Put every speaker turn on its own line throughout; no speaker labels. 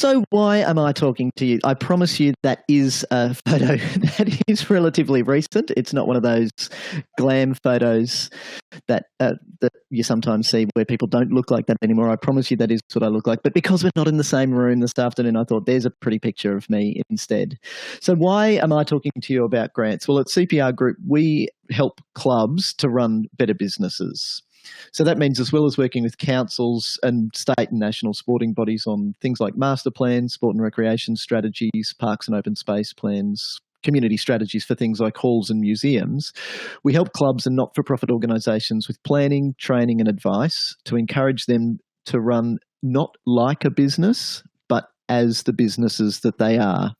So why am I talking to you? I promise you that is a photo that is relatively recent. It's not one of those glam photos that you sometimes see where people don't look like that anymore. I promise you that is what I look like. But because we're not in the same room this afternoon, I thought there's a pretty picture of me instead. So why am I talking to you about grants? Well, at CPR Group, we help clubs to run better businesses. So that means, as well as working with councils and state and national sporting bodies on things like master plans, sport and recreation strategies, parks and open space plans, community strategies for things like halls and museums, we help clubs and not-for-profit organisations with planning, training and advice to encourage them to run not like a business, but as the businesses that they are.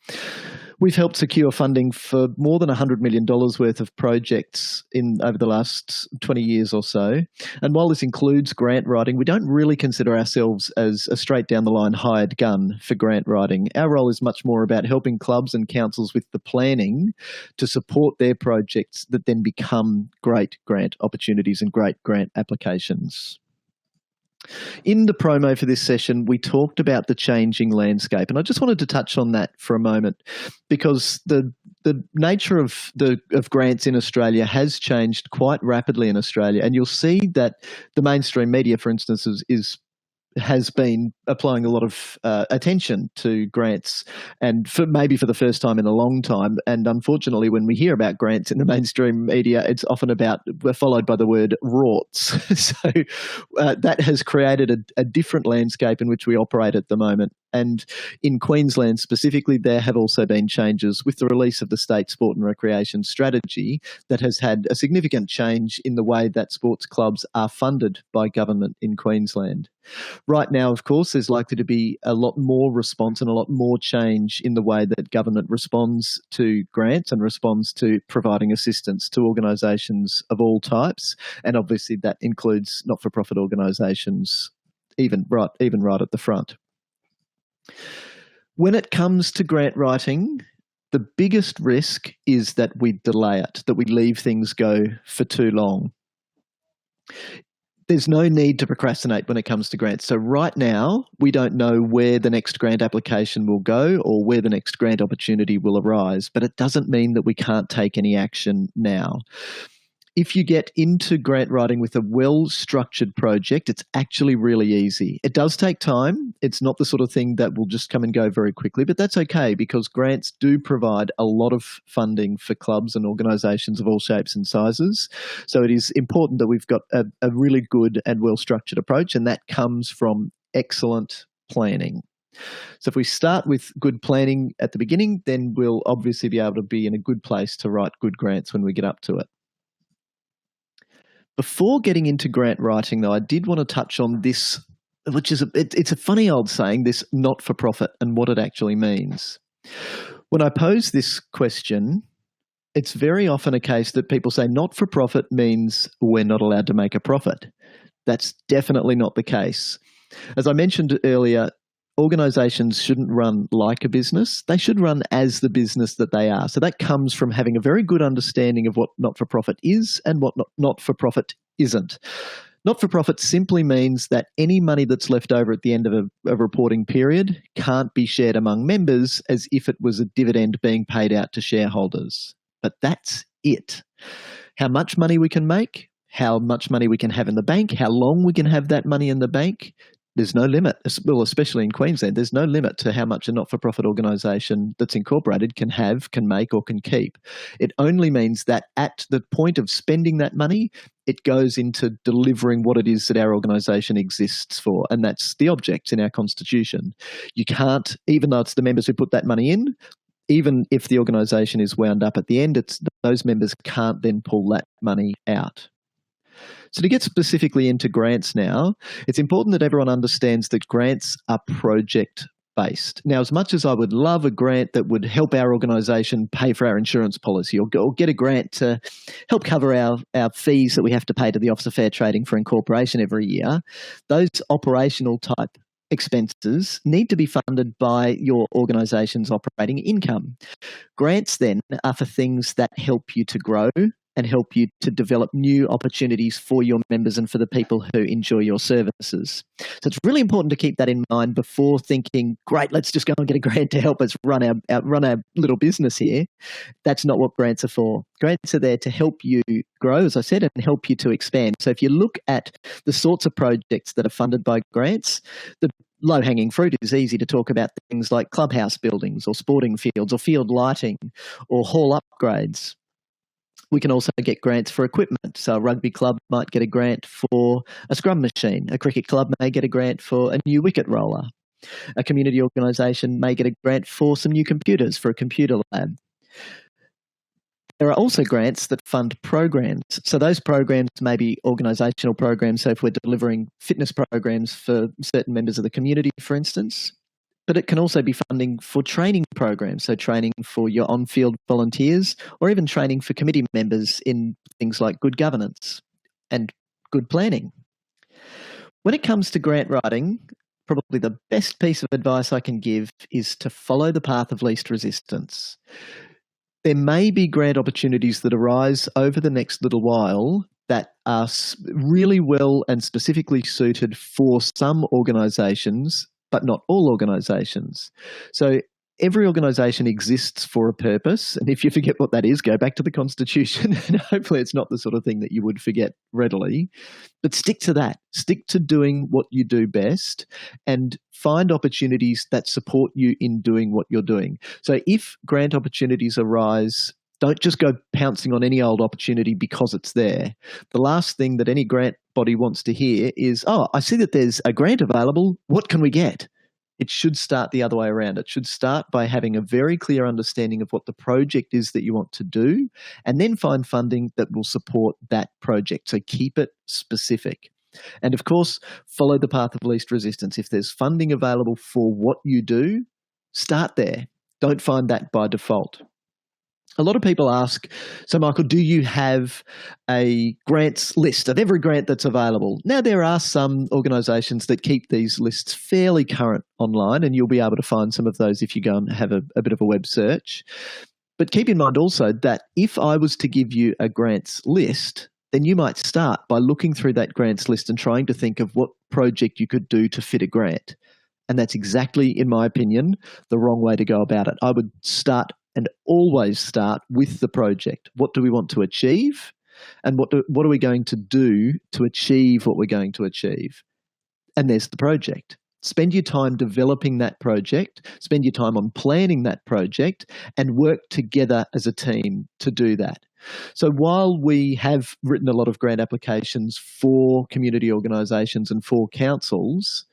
We've helped secure funding for more than $100 million worth of projects over the last 20 years or so. And while this includes grant writing, we don't really consider ourselves as a straight down the line hired gun for grant writing. Our role is much more about helping clubs and councils with the planning to support their projects that then become great grant opportunities and great grant applications. In the promo for this session, we talked about the changing landscape, and I just wanted to touch on that for a moment because the nature of grants in Australia has changed quite rapidly in Australia, and you'll see that the mainstream media, for instance, has been applying a lot of attention to grants, and maybe for the first time in a long time. And unfortunately, when we hear about grants in the mainstream media, it's often followed by the word rorts. So that has created a different landscape in which we operate at the moment. And in Queensland specifically, there have also been changes with the release of the state sport and recreation strategy that has had a significant change in the way that sports clubs are funded by government in Queensland. Right now, of course, there's likely to be a lot more response and a lot more change in the way that government responds to grants and responds to providing assistance to organisations of all types. And obviously that includes not-for-profit organisations, even right at the front. When it comes to grant writing, the biggest risk is that we delay it, that we leave things go for too long. There's no need to procrastinate when it comes to grants. So right now, we don't know where the next grant application will go or where the next grant opportunity will arise, but it doesn't mean that we can't take any action now. If you get into grant writing with a well-structured project, it's actually really easy. It does take time. It's not the sort of thing that will just come and go very quickly, but that's okay because grants do provide a lot of funding for clubs and organisations of all shapes and sizes. So it is important that we've got a really good and well-structured approach, and that comes from excellent planning. So if we start with good planning at the beginning, then we'll obviously be able to be in a good place to write good grants when we get up to it. Before getting into grant writing, though, I did want to touch on this, which is it's a funny old saying, this not-for-profit, and what it actually means. When I pose this question, it's very often a case that people say not-for-profit means we're not allowed to make a profit. That's definitely not the case. As I mentioned earlier, organisations shouldn't run like a business. They should run as the business that they are. So that comes from having a very good understanding of what not-for-profit is and what not-for-profit isn't. Not-for-profit simply means that any money that's left over at the end of a reporting period can't be shared among members as if it was a dividend being paid out to shareholders. But that's it. How much money we can make, how much money we can have in the bank, how long we can have that money in the bank, there's no limit. Well, especially in Queensland, there's no limit to how much a not-for-profit organisation that's incorporated can have, can make or can keep. It only means that at the point of spending that money, it goes into delivering what it is that our organisation exists for, and that's the objects in our constitution. You can't, even though it's the members who put that money in, even if the organisation is wound up at the end, those members can't then pull that money out. So to get specifically into grants now, it's important that everyone understands that grants are project-based. Now, as much as I would love a grant that would help our organisation pay for our insurance policy or get a grant to help cover our fees that we have to pay to the Office of Fair Trading for incorporation every year, those operational type expenses need to be funded by your organisation's operating income. Grants then are for things that help you to grow, and help you to develop new opportunities for your members and for the people who enjoy your services. So it's really important to keep that in mind before thinking, great, let's just go and get a grant to help us run our little business here. That's not what grants are for. Grants are there to help you grow, as I said, and help you to expand. So if you look at the sorts of projects that are funded by grants, the low-hanging fruit is easy to talk about, things like clubhouse buildings or sporting fields or field lighting or hall upgrades. We can also get grants for equipment. So a rugby club might get a grant for a scrum machine. A cricket club may get a grant for a new wicket roller. A community organisation may get a grant for some new computers for a computer lab. There are also grants that fund programs. So those programs may be organisational programs. So if we're delivering fitness programs for certain members of the community, for instance, but it can also be funding for training programs. So training for your on-field volunteers or even training for committee members in things like good governance and good planning. When it comes to grant writing, probably the best piece of advice I can give is to follow the path of least resistance. There may be grant opportunities that arise over the next little while that are really well and specifically suited for some organisations, but not all organisations. So every organisation exists for a purpose. And if you forget what that is, go back to the Constitution. And hopefully it's not the sort of thing that you would forget readily. But stick to that. Stick to doing what you do best and find opportunities that support you in doing what you're doing. So if grant opportunities arise, don't just go pouncing on any old opportunity because it's there. The last thing that any grant body wants to hear is, oh, I see that there's a grant available. What can we get? It should start the other way around. It should start by having a very clear understanding of what the project is that you want to do, and then find funding that will support that project. So keep it specific. And of course, follow the path of least resistance. If there's funding available for what you do, start there. Don't find that by default. A lot of people ask, so Michael, do you have a grants list of every grant that's available? Now, there are some organisations that keep these lists fairly current online, and you'll be able to find some of those if you go and have a bit of a web search. But keep in mind also that if I was to give you a grants list, then you might start by looking through that grants list and trying to think of what project you could do to fit a grant. And that's exactly, in my opinion, the wrong way to go about it. I would start and always start with the project. What do we want to achieve? And what are we going to do to achieve what we're going to achieve? And there's the project. Spend your time developing that project, spend your time on planning that project, and work together as a team to do that. So while we have written a lot of grant applications for community organisations and for councils,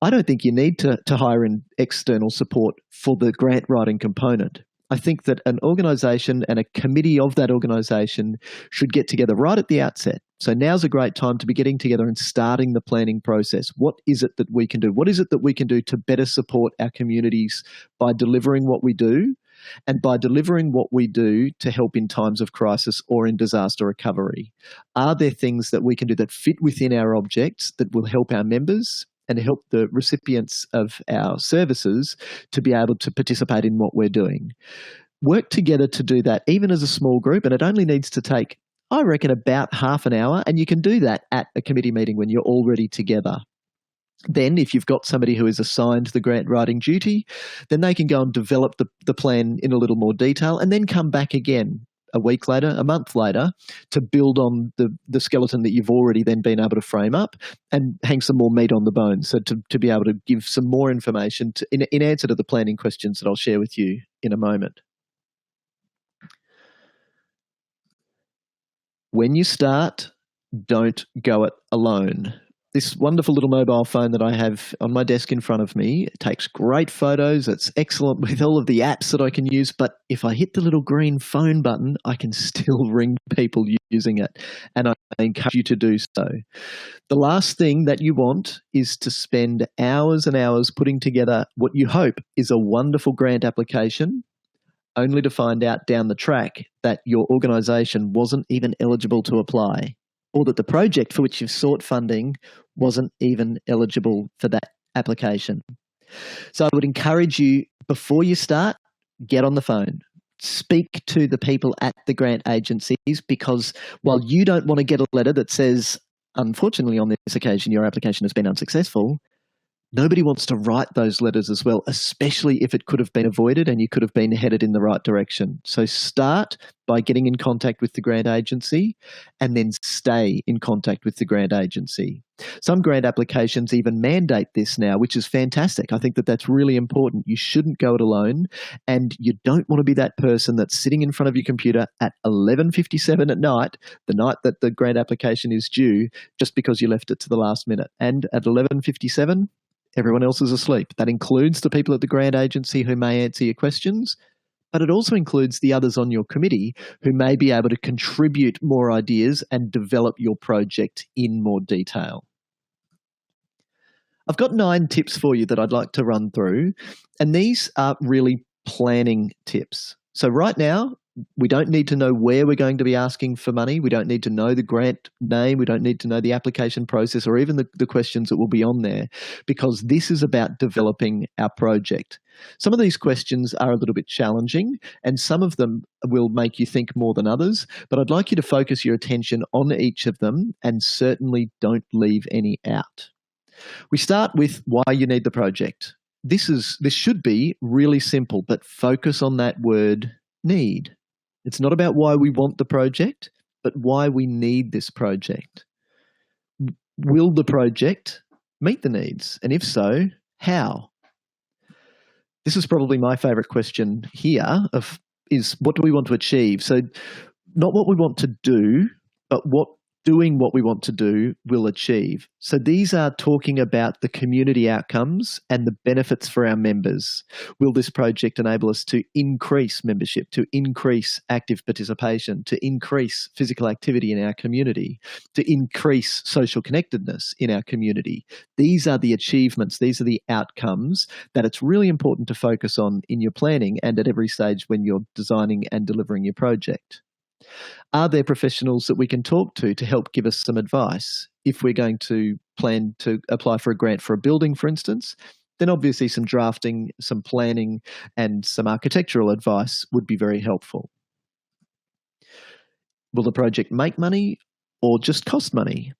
I don't think you need to hire in external support for the grant writing component. I think that an organisation and a committee of that organisation should get together right at the outset. So now's a great time to be getting together and starting the planning process. What is it that we can do? What is it that we can do to better support our communities by delivering what we do, and by delivering what we do to help in times of crisis or in disaster recovery? Are there things that we can do that fit within our objects that will help our members and help the recipients of our services to be able to participate in what we're doing? Work together to do that, even as a small group, and it only needs to take, I reckon, about half an hour, and you can do that at a committee meeting when you're already together. Then, if you've got somebody who is assigned the grant writing duty, then they can go and develop the plan in a little more detail and then come back again a week later, a month later, to build on the skeleton that you've already then been able to frame up and hang some more meat on the bone. So to be able to give some more information in answer to the planning questions that I'll share with you in a moment. When you start, don't go it alone. This wonderful little mobile phone that I have on my desk in front of me, it takes great photos. It's excellent with all of the apps that I can use. But if I hit the little green phone button, I can still ring people using it. And I encourage you to do so. The last thing that you want is to spend hours and hours putting together what you hope is a wonderful grant application, only to find out down the track that your organisation wasn't even eligible to apply, or that the project for which you've sought funding wasn't even eligible for that application. So I would encourage you, before you start, get on the phone. speak to the people at the grant agencies, because while you don't want to get a letter that says, unfortunately, on this occasion, your application has been unsuccessful, nobody wants to write those letters as well, especially if it could have been avoided and you could have been headed in the right direction. So start by getting in contact with the grant agency and then stay in contact with the grant agency. Some grant applications even mandate this now, which is fantastic. I think that that's really important. You shouldn't go it alone, and you don't want to be that person that's sitting in front of your computer at 11:57 at night, the night that the grant application is due, just because you left it to the last minute. And at 11:57, everyone else is asleep. That includes the people at the grant agency who may answer your questions, but it also includes the others on your committee who may be able to contribute more ideas and develop your project in more detail. I've got 9 tips for you that I'd like to run through, and these are really planning tips. So right now, we don't need to know where we're going to be asking for money. We don't need to know the grant name. We don't need to know the application process or even the questions that will be on there, because this is about developing our project. Some of these questions are a little bit challenging, and some of them will make you think more than others, but I'd like you to focus your attention on each of them and certainly don't leave any out. We start with why you need the project. This should be really simple, but focus on that word need. It's not about why we want the project, but why we need this project. Will the project meet the needs? And if so, how? This is probably my favorite question here is what do we want to achieve? So not what we want to do, but what doing what we want to do will achieve. So these are talking about the community outcomes and the benefits for our members. Will this project enable us to increase membership, to increase active participation, to increase physical activity in our community, to increase social connectedness in our community? These are the achievements, these are the outcomes that it's really important to focus on in your planning and at every stage when you're designing and delivering your project. Are there professionals that we can talk to help give us some advice? If we're going to plan to apply for a grant for a building, for instance, then obviously some drafting, some planning, and some architectural advice would be very helpful. Will the project make money or just cost money?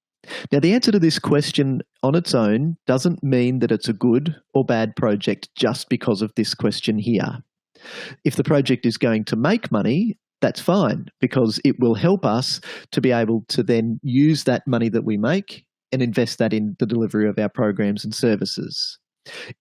Now, the answer to this question on its own doesn't mean that it's a good or bad project just because of this question here. If the project is going to make money, that's fine, because it will help us to be able to then use that money that we make and invest that in the delivery of our programs and services.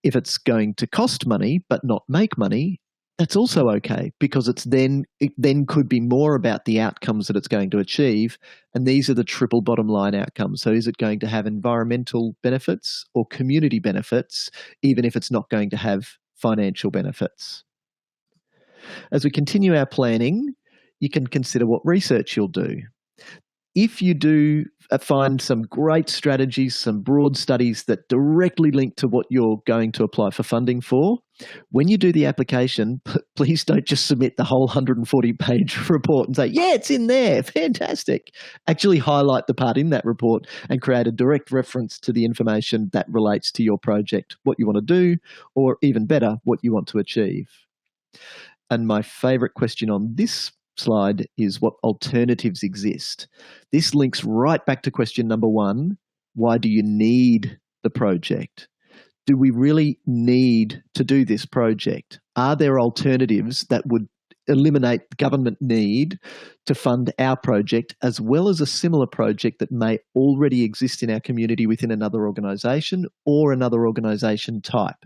If it's going to cost money but not make money, that's also okay, because it then could be more about the outcomes that it's going to achieve, and these are the triple bottom line outcomes. So is it going to have environmental benefits or community benefits, even if it's not going to have financial benefits? As we continue our planning, you can consider what research you'll do. If you do find some great strategies, some broad studies that directly link to what you're going to apply for funding for, when you do the application, please don't just submit the whole 140-page report and say, yeah, it's in there, fantastic. Actually highlight the part in that report and create a direct reference to the information that relates to your project, what you want to do, or even better, what you want to achieve. And my favorite question on this slide is what alternatives exist. This links right back to question number 1. Why do you need the project? Do we really need to do this project? Are there alternatives that would eliminate government need to fund our project, as well as a similar project that may already exist in our community within another organisation or another organisation type?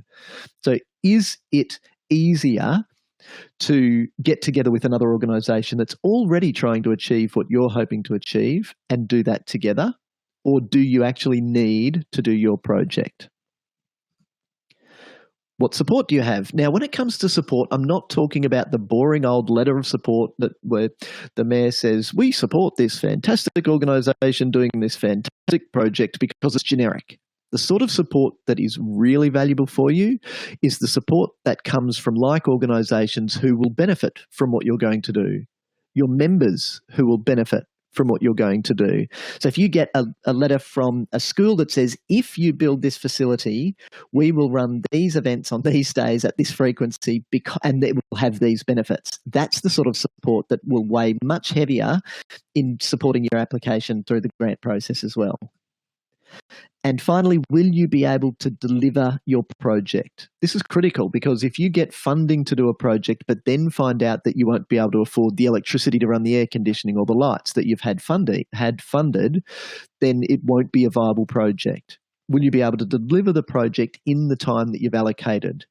So is it easier to get together with another organisation that's already trying to achieve what you're hoping to achieve and do that together? Or do you actually need to do your project? What support do you have? Now, when it comes to support, I'm not talking about the boring old letter of support where the mayor says, we support this fantastic organisation doing this fantastic project, because it's generic. The sort of support that is really valuable for you is the support that comes from like organisations who will benefit from what you're going to do, your members who will benefit from what you're going to do. So if you get a letter from a school that says, if you build this facility, we will run these events on these days at this frequency and it will have these benefits. That's the sort of support that will weigh much heavier in supporting your application through the grant process as well. And finally, will you be able to deliver your project? This is critical because if you get funding to do a project but then find out that you won't be able to afford the electricity to run the air conditioning or the lights that you've had funded, then it won't be a viable project. Will you be able to deliver the project in the time that you've allocated?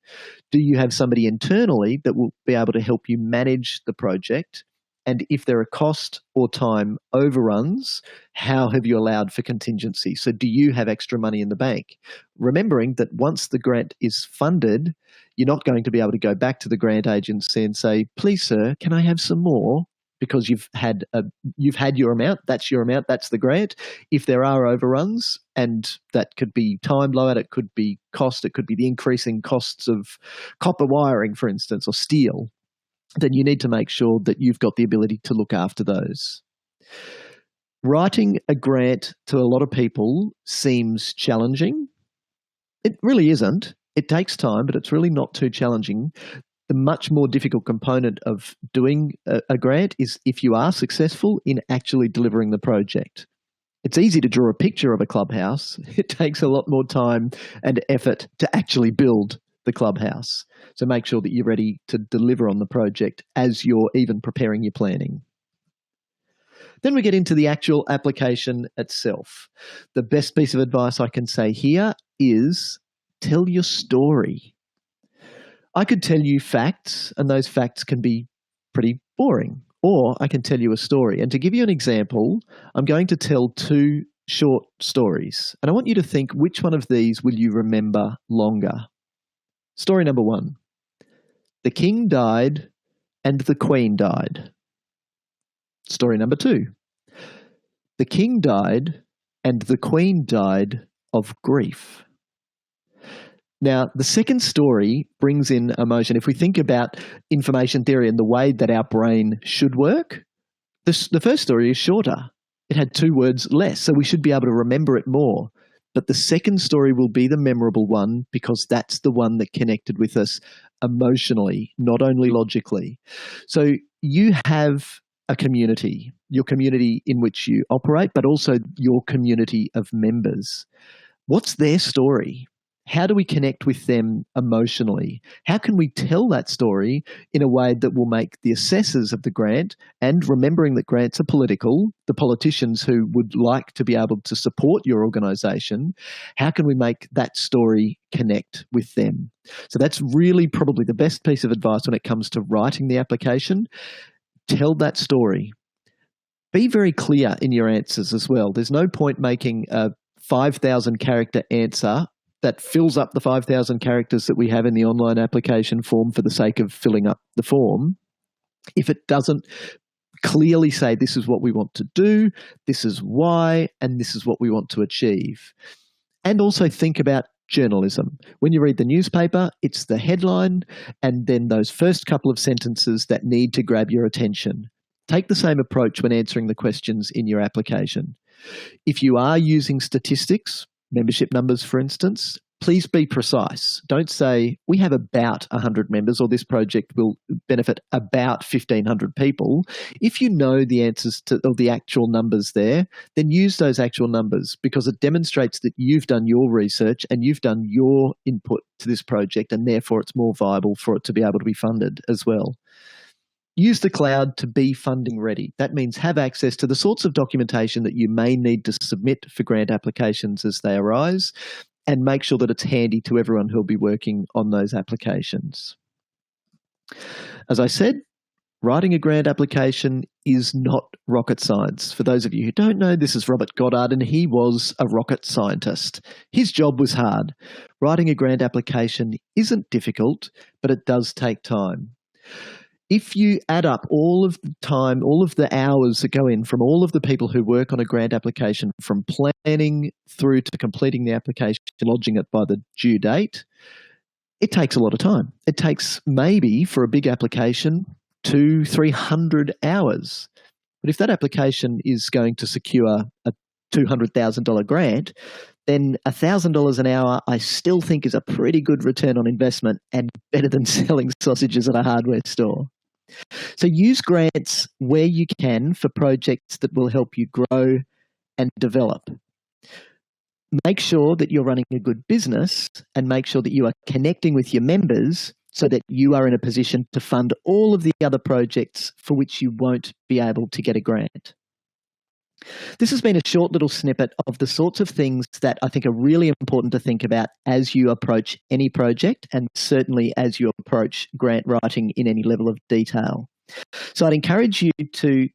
Do you have somebody internally that will be able to help you manage the project? And if there are cost or time overruns, how have you allowed for contingency? So do you have extra money in the bank? Remembering that once the grant is funded, you're not going to be able to go back to the grant agency and say, please, sir, can I have some more? Because you've had your amount, that's the grant. If there are overruns, and that could be time blowout, it could be cost, it could be the increasing costs of copper wiring, for instance, or steel, then you need to make sure that you've got the ability to look after those. Writing a grant to a lot of people seems challenging. It really isn't. It takes time, but it's really not too challenging. The much more difficult component of doing a grant is if you are successful in actually delivering the project. It's easy to draw a picture of a clubhouse. It takes a lot more time and effort to actually build the clubhouse. So make sure that you're ready to deliver on the project as you're even preparing your planning. Then we get into the actual application itself. The best piece of advice I can say here is tell your story. I could tell you facts, and those facts can be pretty boring, or I can tell you a story. And to give you an example, I'm going to tell two short stories, and I want you to think which one of these will you remember longer. Story number 1. The king died and the queen died. Story number 2. The king died and the queen died of grief. Now, the second story brings in emotion. If we think about information theory and the way that our brain should work, the first story is shorter. It had 2 words less, so we should be able to remember it more. But the second story will be the memorable one because that's the one that connected with us emotionally, not only logically. So you have a community, your community in which you operate, but also your community of members. What's their story? How do we connect with them emotionally? How can we tell that story in a way that will make the assessors of the grant, and remembering that grants are political, the politicians who would like to be able to support your organisation, how can we make that story connect with them? So that's really probably the best piece of advice when it comes to writing the application. Tell that story. Be very clear in your answers as well. There's no point making a 5,000 character answer that fills up the 5,000 characters that we have in the online application form for the sake of filling up the form if it doesn't clearly say this is what we want to do, this is why, and this is what we want to achieve. And also think about journalism. When you read the newspaper, it's the headline and then those first couple of sentences that need to grab your attention. Take the same approach when answering the questions in your application. If you are using statistics, membership numbers, for instance, please be precise. Don't say, we have about 100 members or this project will benefit about 1,500 people. If you know the answers to or the actual numbers there, then use those actual numbers because it demonstrates that you've done your research and you've done your input to this project, and therefore it's more viable for it to be able to be funded as well. Use the cloud to be funding ready. That means have access to the sorts of documentation that you may need to submit for grant applications as they arise, and make sure that it's handy to everyone who'll be working on those applications. As I said, writing a grant application is not rocket science. For those of you who don't know, this is Robert Goddard, and he was a rocket scientist. His job was hard. Writing a grant application isn't difficult, but it does take time. If you add up all of the time, all of the hours that go in from all of the people who work on a grant application, from planning through to completing the application, lodging it by the due date, it takes a lot of time. It takes maybe for a big application 200-300 hours. But if that application is going to secure a $200,000 grant, then $1,000 an hour I still think is a pretty good return on investment and better than selling sausages at a hardware store. So use grants where you can for projects that will help you grow and develop. Make sure that you're running a good business and make sure that you are connecting with your members so that you are in a position to fund all of the other projects for which you won't be able to get a grant. This has been a short little snippet of the sorts of things that I think are really important to think about as you approach any project and certainly as you approach grant writing in any level of detail. So I'd encourage you to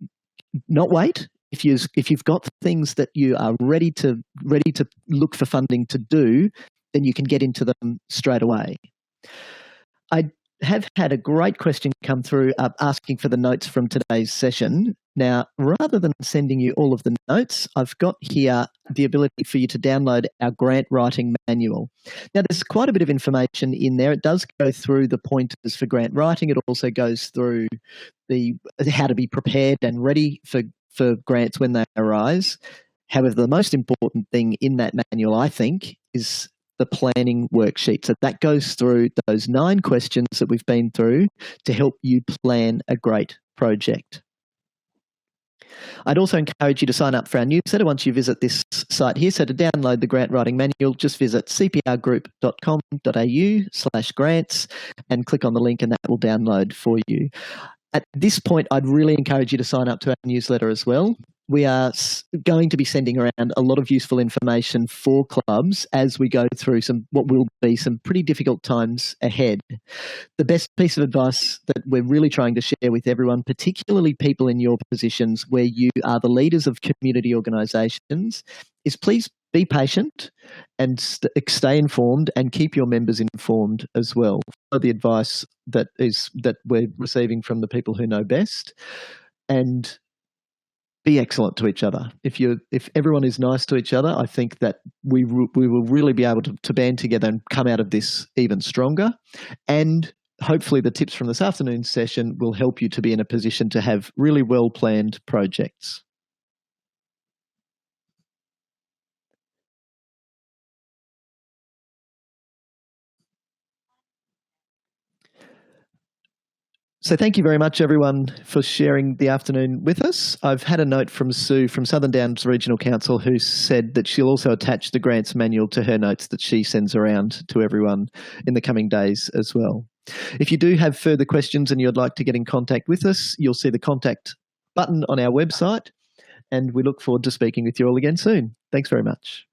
not wait. If you've got things that you are ready to look for funding to do, then you can get into them straight away. I have had a great question come through asking for the notes from today's session. Now, rather than sending you all of the notes, I've got here the ability for you to download our grant writing manual. Now, there's quite a bit of information in there. It does go through the pointers for grant writing. It also goes through how to be prepared and ready for grants when they arise. However, the most important thing in that manual, I think, is the planning worksheet. So that goes through those 9 questions that we've been through to help you plan a great project. I'd also encourage you to sign up for our newsletter once you visit this site here. So to download the grant writing manual, just visit cprgroup.com.au/grants and click on the link and that will download for you. At this point, I'd really encourage you to sign up to our newsletter as well. We are going to be sending around a lot of useful information for clubs as we go through what will be some pretty difficult times ahead. The best piece of advice that we're really trying to share with everyone, particularly people in your positions where you are the leaders of community organisations, is please be patient and stay informed and keep your members informed as well. Follow the advice that we're receiving from the people who know best, and be excellent to each other. If everyone is nice to each other, I think that we will really be able to band together and come out of this even stronger. And hopefully the tips from this afternoon's session will help you to be in a position to have really well-planned projects. So thank you very much, everyone, for sharing the afternoon with us. I've had a note from Sue from Southern Downs Regional Council who said that she'll also attach the grants manual to her notes that she sends around to everyone in the coming days as well. If you do have further questions and you'd like to get in contact with us, you'll see the contact button on our website, and we look forward to speaking with you all again soon. Thanks very much.